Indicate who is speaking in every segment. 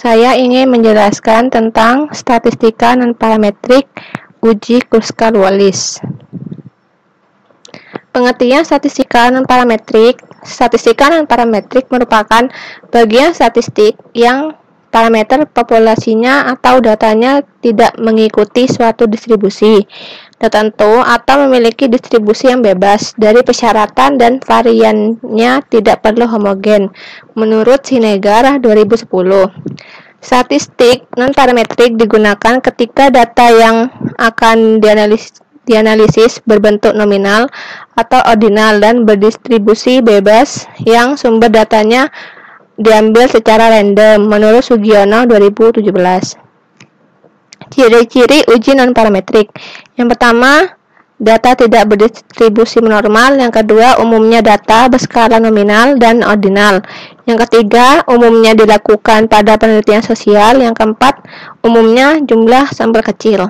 Speaker 1: Saya ingin menjelaskan tentang statistika non-parametrik uji Kruskal-Wallis. Pengertian statistika non-parametrik. Statistika non-parametrik merupakan bagian statistik yang parameter populasinya atau datanya tidak mengikuti suatu distribusi tertentu atau memiliki distribusi yang bebas dari persyaratan dan variannya tidak perlu homogen, menurut Sinegar 2010. Statistik non-parametrik digunakan ketika data yang akan dianalisis berbentuk nominal atau ordinal dan berdistribusi bebas yang sumber datanya diambil secara random, menurut Sugiono 2017. Ciri-ciri uji non-parametrik. Yang pertama, data tidak berdistribusi normal. Yang kedua, umumnya data berskala nominal dan ordinal. Yang ketiga, umumnya dilakukan pada penelitian sosial. Yang keempat, umumnya jumlah sampel kecil.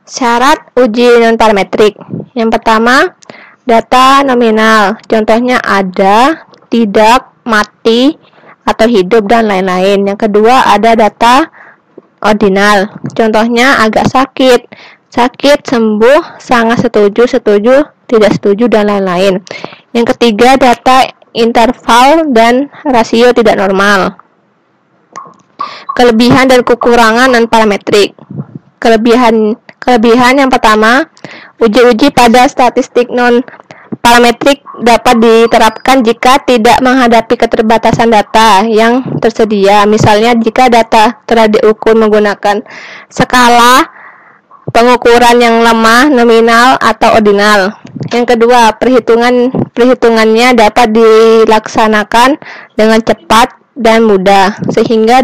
Speaker 1: Syarat uji non-parametrik. Yang pertama, data nominal. Contohnya ada, tidak, mati, atau hidup, dan lain-lain. Yang kedua, ada data ordinal. Contohnya agak sakit, sembuh, sangat setuju, tidak setuju, dan lain-lain. Yang ketiga, data interval dan rasio tidak normal. Kelebihan dan kekurangan non-parametrik. Kelebihan yang pertama, uji-uji pada statistik non-parametrik dapat diterapkan jika tidak menghadapi keterbatasan data yang tersedia. Misalnya, jika data telah diukur menggunakan skala pengukuran yang lemah, nominal, atau ordinal. Yang kedua, perhitungannya dapat dilaksanakan dengan cepat dan mudah, sehingga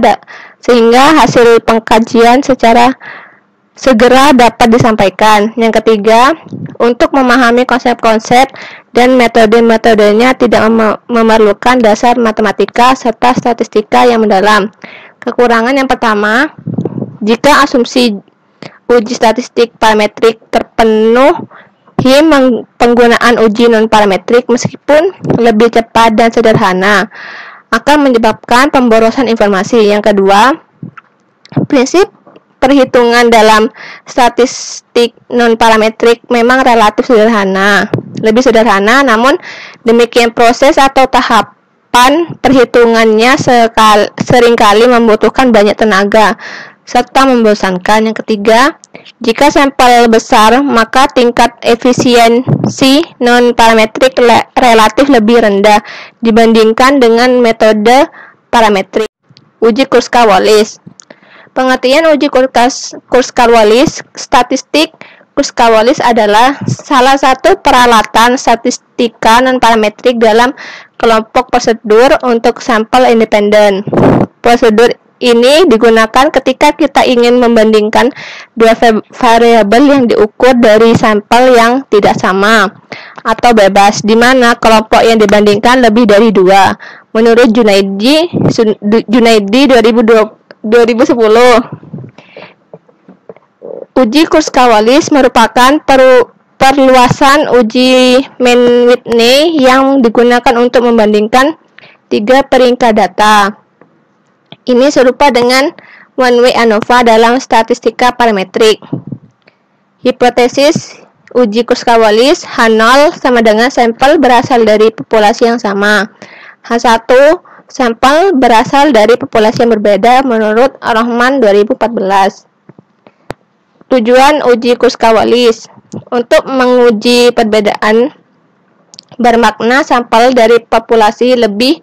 Speaker 1: hasil pengkajian secara segera dapat disampaikan. Yang ketiga, untuk memahami konsep-konsep dan metode-metodenya tidak memerlukan dasar matematika serta statistika yang mendalam. Kekurangan yang pertama, jika asumsi uji statistik parametrik terpenuhi, penggunaan uji non-parametrik meskipun lebih cepat dan sederhana akan menyebabkan pemborosan informasi. Yang kedua, prinsip perhitungan dalam statistik non-parametrik memang relatif lebih sederhana, namun demikian proses atau tahapan perhitungannya seringkali membutuhkan banyak tenaga serta membosankan. Yang ketiga, jika sampel besar, maka tingkat efisiensi non-parametrik relatif lebih rendah dibandingkan dengan metode parametrik. Uji Kruskal-Wallis. Pengertian uji Kruskal-Wallis. Statistik Kruskal-Wallis adalah salah satu peralatan statistika non-parametrik dalam kelompok prosedur untuk sampel independen. Prosedur ini digunakan ketika kita ingin membandingkan dua variabel yang diukur dari sampel yang tidak sama atau bebas, di mana kelompok yang dibandingkan lebih dari dua. Menurut Junaidi 2010, uji Kruskal-Wallis merupakan perluasan uji Mann-Whitney yang digunakan untuk membandingkan tiga peringkat data. Ini serupa dengan one-way ANOVA dalam statistika parametrik. Hipotesis uji Kruskal-Wallis, H0 sama dengan sampel berasal dari populasi yang sama. H1, sampel berasal dari populasi yang berbeda menurut Rahman 2014. Tujuan uji Kruskal-Wallis untuk menguji perbedaan bermakna sampel dari populasi lebih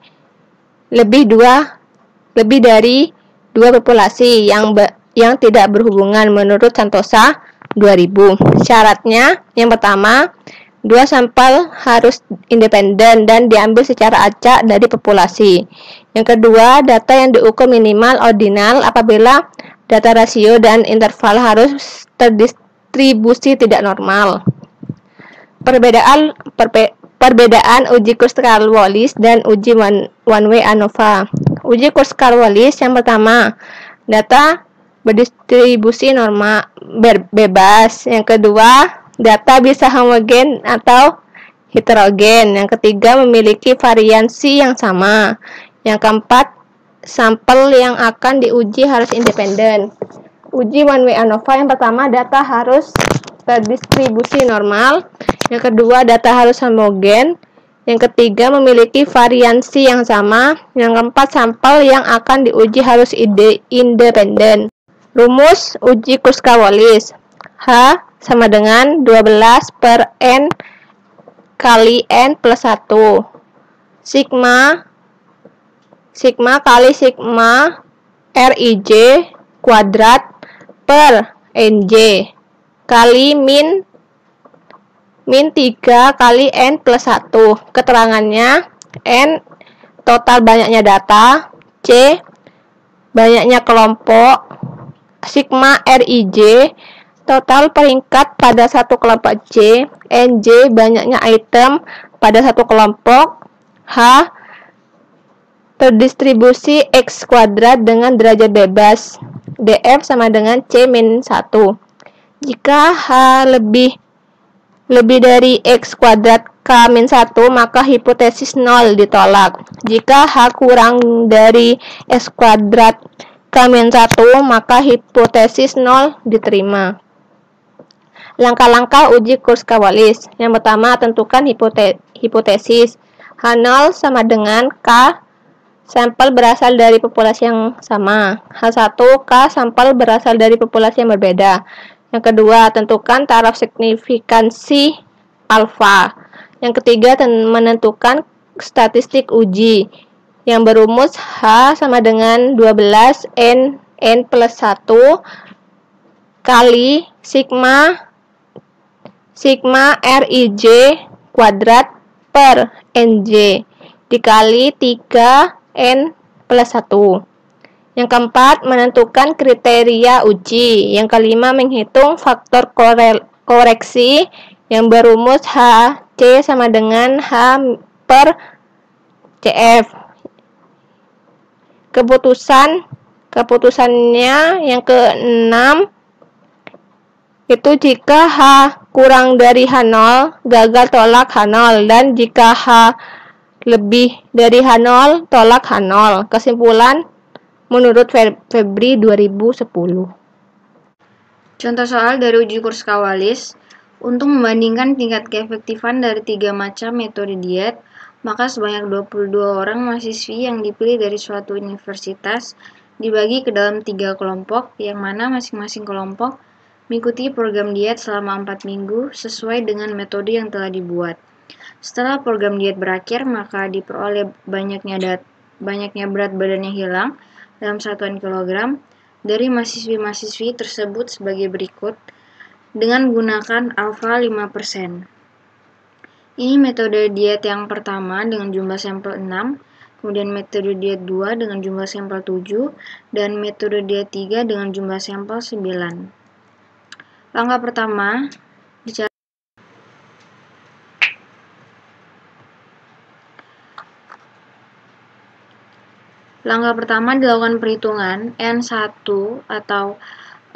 Speaker 1: dari dua populasi yang tidak berhubungan menurut Santosa 2000. Syaratnya, yang pertama, dua sampel harus independen dan diambil secara acak dari populasi. Yang kedua, data yang diukur minimal ordinal apabila data rasio dan interval harus terdistribusi tidak normal. Perbedaan uji Kruskal-Wallis dan uji one-way ANOVA. Uji Kruskal-Wallis yang pertama, data berdistribusi normal bebas. Yang kedua, data bisa homogen atau heterogen. Yang ketiga, memiliki variansi yang sama. Yang keempat, sampel yang akan diuji harus independen. Uji one way ANOVA yang pertama, data harus terdistribusi normal. Yang kedua, data harus homogen. Yang ketiga, memiliki variansi yang sama. Yang keempat, sampel yang akan diuji harus independen. Rumus uji Kruskal-Wallis. H sama dengan 12 per N kali N plus 1. Sigma kali sigma Rij kuadrat per Nj kali min 3 kali N plus 1. Keterangannya, N total banyaknya data, C banyaknya kelompok, sigma Rij total peringkat pada satu kelompok C, Nj banyaknya item pada satu kelompok, H terdistribusi X kuadrat dengan derajat bebas, df sama dengan C min 1. Jika H lebih dari X kuadrat K min 1, maka hipotesis 0 ditolak. Jika H kurang dari X kuadrat K min 1, maka hipotesis 0 diterima. Langkah-langkah uji Kruskal-Wallis. Yang pertama, tentukan hipotesis. H0 sama dengan K sampel berasal dari populasi yang sama. H1, K sampel berasal dari populasi yang berbeda. Yang kedua, tentukan taraf signifikansi alfa. Yang ketiga, menentukan statistik uji yang berumus H sama dengan 12 N plus 1 kali sigma Rij kuadrat per Nj dikali 3 N plus 1. Yang keempat, menentukan kriteria uji. Yang kelima, menghitung faktor koreksi yang berumus H C sama dengan H per CF. Keputusannya yang keenam, itu jika H kurang dari H0, gagal tolak H0, dan jika H lebih dari H0, tolak H0. Kesimpulan menurut Febri 2010.
Speaker 2: Contoh soal dari uji Kruskal-Wallis. Untuk membandingkan tingkat keefektifan dari 3 macam metode diet, maka sebanyak 22 orang mahasiswi yang dipilih dari suatu universitas dibagi ke dalam 3 kelompok, yang mana masing-masing kelompok mengikuti program diet selama 4 minggu sesuai dengan metode yang telah dibuat. Setelah program diet berakhir, maka diperoleh banyaknya berat badan yang hilang dalam satuan kilogram dari mahasiswi-mahasiswi tersebut sebagai berikut dengan menggunakan alfa 5%. Ini metode diet yang pertama dengan jumlah sampel 6, kemudian metode diet 2 dengan jumlah sampel 7, dan metode diet 3 dengan jumlah sampel 9. Langkah pertama, dilakukan perhitungan N1 atau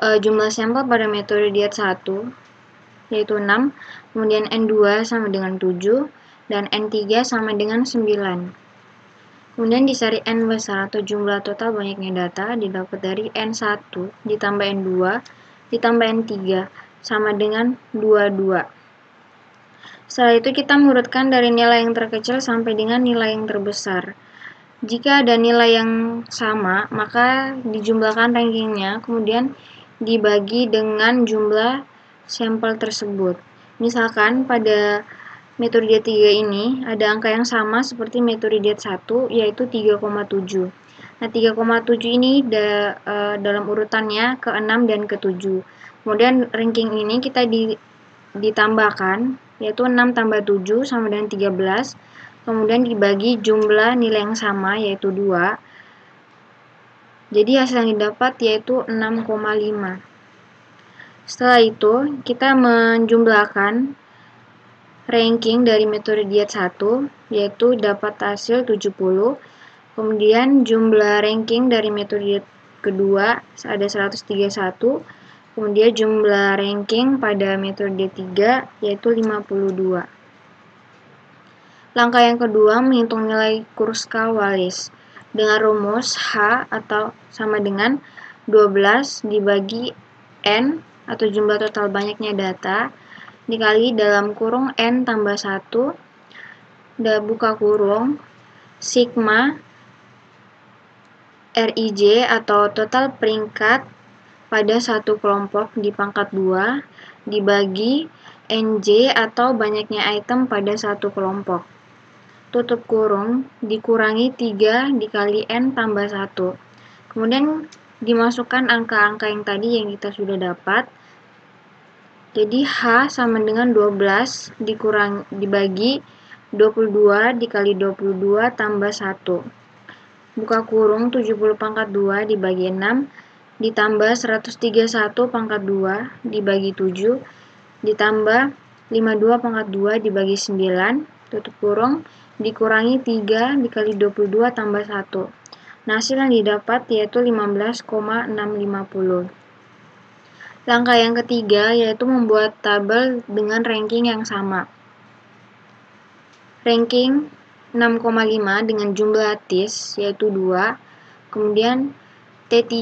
Speaker 2: jumlah sampel pada metode diet 1, yaitu 6, kemudian N2 sama dengan 7, dan N3 sama dengan 9. Kemudian dicari N besar atau jumlah total banyaknya data didapat dari N1 ditambah N2 ditambah N3 sama dengan 22. Setelah itu kita mengurutkan dari nilai yang terkecil sampai dengan nilai yang terbesar. Jika ada nilai yang sama, maka dijumlahkan rankingnya, kemudian dibagi dengan jumlah sampel tersebut. Misalkan pada metode diet 3 ini ada angka yang sama seperti metode diet 1, yaitu 3,7. Nah, 3,7 ini dalam urutannya ke-6 dan ke-7. Kemudian ranking ini kita ditambahkan, yaitu 6 tambah 7 sama dengan 13. Kemudian dibagi jumlah nilai yang sama, yaitu 2. Jadi hasil yang didapat yaitu 6,5. Setelah itu, kita menjumlahkan ranking dari metode diet 1, yaitu dapat hasil 70. Kemudian jumlah ranking dari metode diet kedua ada 131. Kemudian jumlah ranking pada metode diet 3 yaitu 52. Langkah yang kedua, menghitung nilai Kruskal-Wallis. dengan rumus H atau sama dengan 12 dibagi N atau jumlah total banyaknya data dikali dalam kurung N tambah 1 buka kurung sigma RIJ atau total peringkat pada satu kelompok di pangkat 2 dibagi NJ atau banyaknya item pada satu kelompok. Tutup kurung dikurangi 3 dikali N tambah 1. Kemudian dimasukkan angka-angka yang tadi yang kita sudah dapat. Jadi H sama dengan 12 dibagi 22 dikali 22 tambah 1. Buka kurung 70 pangkat 2 dibagi 6 ditambah 131 pangkat 2 dibagi 7 ditambah 52 pangkat 2 dibagi 9 tutup kurung dikurangi 3 dikali 22 tambah 1. Nah, hasil yang didapat yaitu 15,650. Langkah yang ketiga yaitu membuat tabel dengan ranking yang sama. Ranking 6,5 dengan jumlah TIS yaitu 2, kemudian T3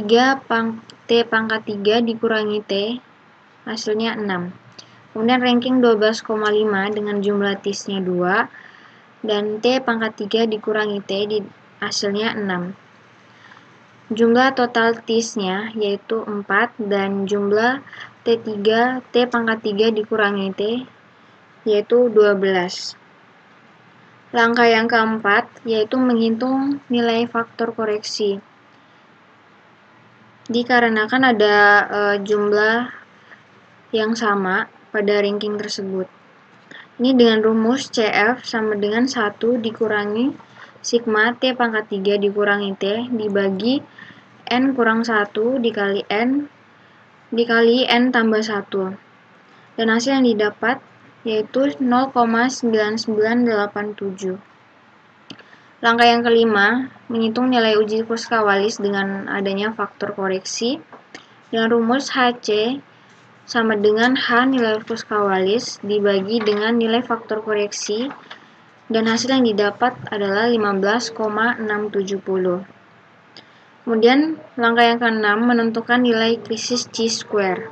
Speaker 2: T pangkat 3 dikurangi T, hasilnya 6. Kemudian ranking 12,5 dengan jumlah TIS-nya 2, dan T pangkat 3 dikurangi T, hasilnya 6. Jumlah total TIS-nya yaitu 4, dan jumlah T3 T pangkat 3 dikurangi T, yaitu 12. Langkah yang keempat yaitu menghitung nilai faktor koreksi. Dikarenakan ada jumlah yang sama pada ranking tersebut. Ini dengan rumus CF sama dengan 1 dikurangi sigma T pangkat 3 dikurangi T dibagi N kurang 1 dikali N tambah 1. Dan hasil yang didapat yaitu 0,9987. Langkah yang kelima, menghitung nilai uji Kruskal-Wallis dengan adanya faktor koreksi. Dengan rumus HC sama dengan H nilai Kruskal-Wallis dibagi dengan nilai faktor koreksi, dan hasil yang didapat adalah 15,670. Kemudian langkah yang keenam menentukan nilai krisis chi-square.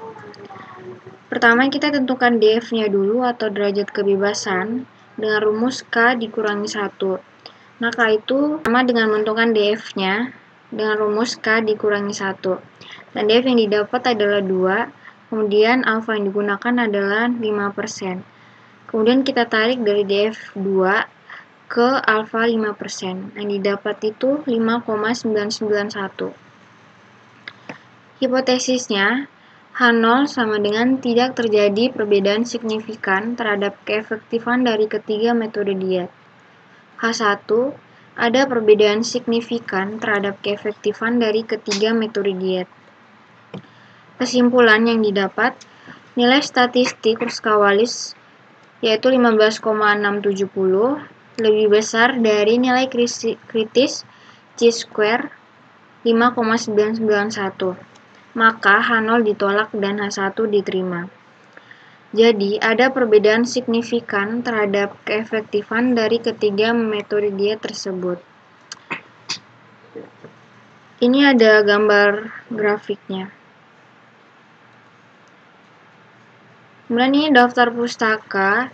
Speaker 2: Pertama kita tentukan df-nya dulu atau derajat kebebasan dengan rumus K dikurangi 1. Nah, K itu sama dengan menentukan df-nya dengan rumus K dikurangi 1. Dan df yang didapat adalah 2. Kemudian alfa yang digunakan adalah 5%. Kemudian kita tarik dari df2 ke alfa 5%. Yang didapat itu 5,991. Hipotesisnya, H0 sama dengan tidak terjadi perbedaan signifikan terhadap keefektifan dari ketiga metode diet. H1, ada perbedaan signifikan terhadap keefektifan dari ketiga metode diet. Kesimpulan yang didapat, nilai statistik Kruskal-Wallis yaitu 15,670 lebih besar dari nilai kritis chi-square 5,991. Maka H0 ditolak dan H1 diterima. Jadi, ada perbedaan signifikan terhadap keefektifan dari ketiga metode diet tersebut. Ini ada gambar grafiknya. Kemudian ini daftar pustaka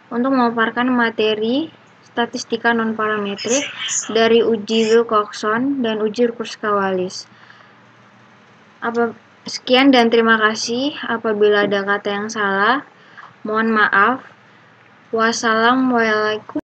Speaker 2: untuk memaparkan materi statistika non-parametrik dari uji Wilcoxon dan uji Kruskal-Wallis. Sekian dan terima kasih. Apabila ada kata yang salah, mohon maaf. Wassalamualaikum